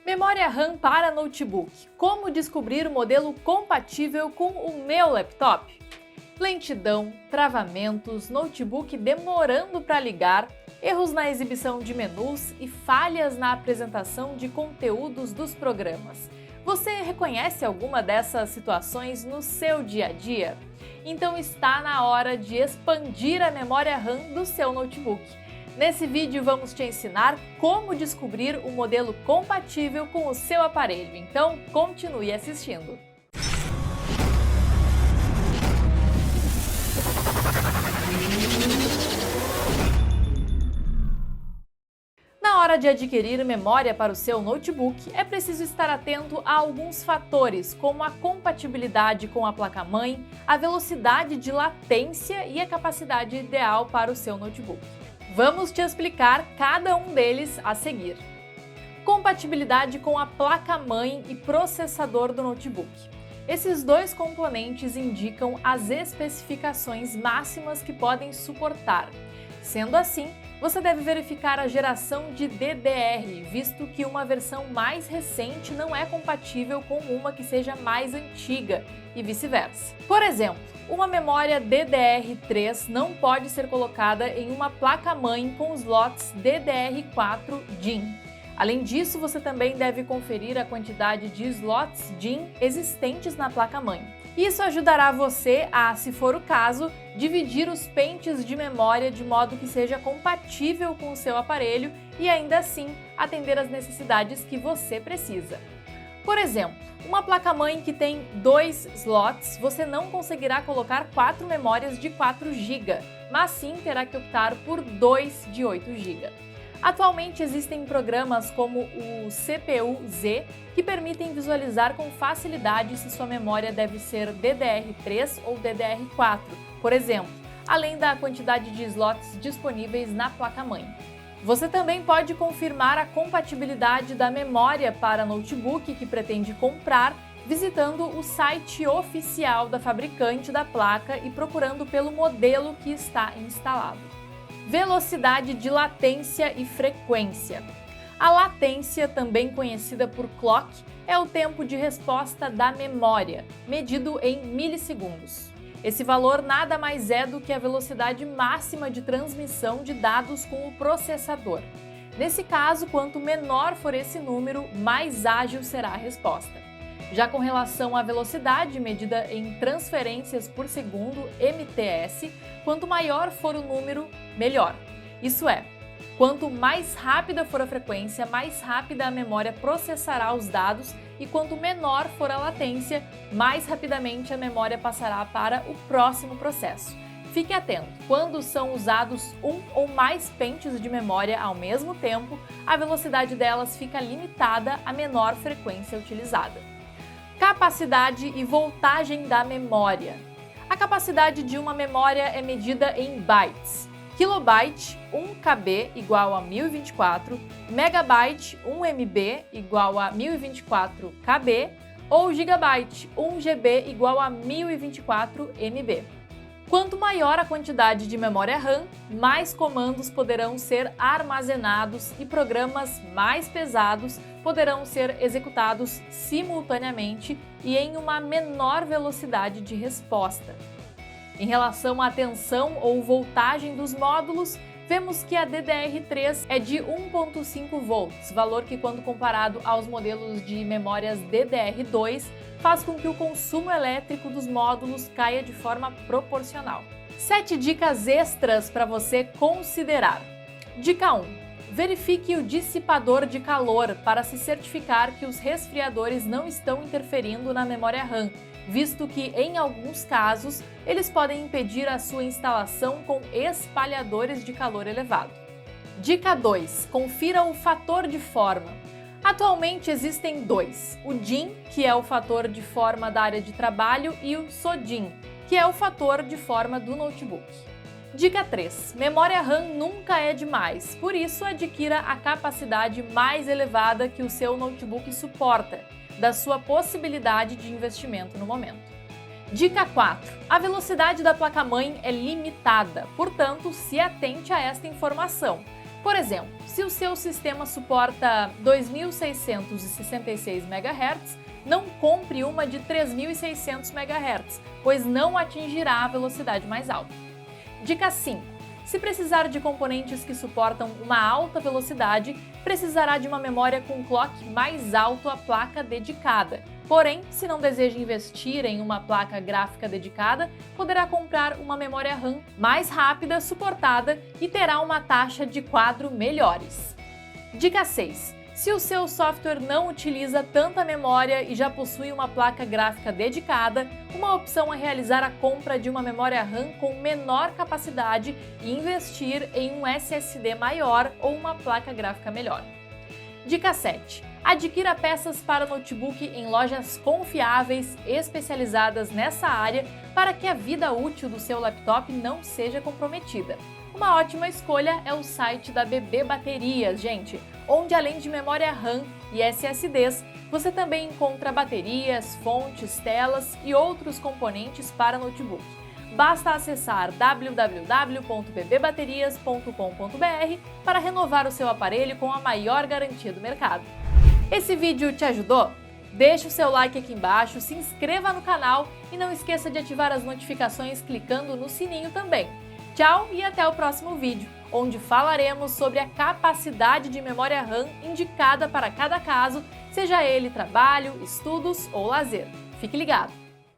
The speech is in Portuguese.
Memória RAM para notebook. Como descobrir o modelo compatível com o meu laptop? Lentidão, travamentos, notebook demorando para ligar, erros na exibição de menus e falhas na apresentação de conteúdos dos programas. Você reconhece alguma dessas situações no seu dia a dia? Então está na hora de expandir a memória RAM do seu notebook. Nesse vídeo vamos te ensinar como descobrir o modelo compatível com o seu aparelho, então continue assistindo. Na hora de adquirir memória para o seu notebook, é preciso estar atento a alguns fatores, como a compatibilidade com a placa-mãe, a velocidade de latência e a capacidade ideal para o seu notebook. Vamos te explicar cada um deles a seguir. Compatibilidade com a placa-mãe e processador do notebook. Esses dois componentes indicam as especificações máximas que podem suportar. Sendo assim, você deve verificar a geração de DDR, visto que uma versão mais recente não é compatível com uma que seja mais antiga e vice-versa. Por exemplo, uma memória DDR3 não pode ser colocada em uma placa-mãe com slots DDR4 DIMM. Além disso, você também deve conferir a quantidade de slots DIMM existentes na placa-mãe. Isso ajudará você a, se for o caso, dividir os pentes de memória de modo que seja compatível com o seu aparelho e ainda assim atender às necessidades que você precisa. Por exemplo, uma placa-mãe que tem 2 slots, você não conseguirá colocar 4 memórias de 4 GB, mas sim terá que optar por 2 de 8 GB. Atualmente existem programas como o CPU-Z que permitem visualizar com facilidade se sua memória deve ser DDR3 ou DDR4, por exemplo, além da quantidade de slots disponíveis na placa-mãe. Você também pode confirmar a compatibilidade da memória para notebook que pretende comprar visitando o site oficial da fabricante da placa e procurando pelo modelo que está instalado. Velocidade de latência e frequência. A latência, também conhecida por clock, é o tempo de resposta da memória, medido em milissegundos. Esse valor nada mais é do que a velocidade máxima de transmissão de dados com o processador. Nesse caso, quanto menor for esse número, mais ágil será a resposta. Já com relação à velocidade medida em transferências por segundo, MTS, quanto maior for o número, melhor. Isso é, quanto mais rápida for a frequência, mais rápida a memória processará os dados e quanto menor for a latência, mais rapidamente a memória passará para o próximo processo. Fique atento, quando são usados um ou mais pentes de memória ao mesmo tempo, a velocidade delas fica limitada à menor frequência utilizada. Capacidade e voltagem da memória. A capacidade de uma memória é medida em bytes. Kilobyte, 1 KB igual a 1024, megabyte, 1 MB igual a 1024 KB, ou gigabyte, 1 GB igual a 1024 MB. Quanto maior a quantidade de memória RAM, mais comandos poderão ser armazenados e programas mais pesados poderão ser executados simultaneamente e em uma menor velocidade de resposta. Em relação à tensão ou voltagem dos módulos, vemos que a DDR3 é de 1.5 volts, valor que, quando comparado aos modelos de memórias DDR2, faz com que o consumo elétrico dos módulos caia de forma proporcional. 7 dicas extras para você considerar. Dica 1. Verifique o dissipador de calor para se certificar que os resfriadores não estão interferindo na memória RAM, visto que, em alguns casos, eles podem impedir a sua instalação com espalhadores de calor elevado. Dica 2. Confira o fator de forma. Atualmente existem dois, o DIN, que é o fator de forma da área de trabalho, e o SODIN, que é o fator de forma do notebook. Dica 3. Memória RAM nunca é demais, por isso adquira a capacidade mais elevada que o seu notebook suporta, da sua possibilidade de investimento no momento. Dica 4. A velocidade da placa-mãe é limitada, portanto, se atente a esta informação. Por exemplo, se o seu sistema suporta 2.666 MHz, não compre uma de 3.600 MHz, pois não atingirá a velocidade mais alta. Dica 5. Se precisar de componentes que suportam uma alta velocidade, precisará de uma memória com clock mais alto à placa dedicada. Porém, se não deseja investir em uma placa gráfica dedicada, poderá comprar uma memória RAM mais rápida, suportada e terá uma taxa de quadro melhores. Dica 6. Se o seu software não utiliza tanta memória e já possui uma placa gráfica dedicada, uma opção é realizar a compra de uma memória RAM com menor capacidade e investir em um SSD maior ou uma placa gráfica melhor. Dica 7. Adquira peças para notebook em lojas confiáveis especializadas nessa área para que a vida útil do seu laptop não seja comprometida. Uma ótima escolha é o site da BB Baterias, gente, onde além de memória RAM e SSDs, você também encontra baterias, fontes, telas e outros componentes para notebook. Basta acessar www.bbbaterias.com.br para renovar o seu aparelho com a maior garantia do mercado. Esse vídeo te ajudou? Deixe o seu like aqui embaixo, se inscreva no canal e não esqueça de ativar as notificações clicando no sininho também. Tchau e até o próximo vídeo, onde falaremos sobre a capacidade de memória RAM indicada para cada caso, seja ele trabalho, estudos ou lazer. Fique ligado!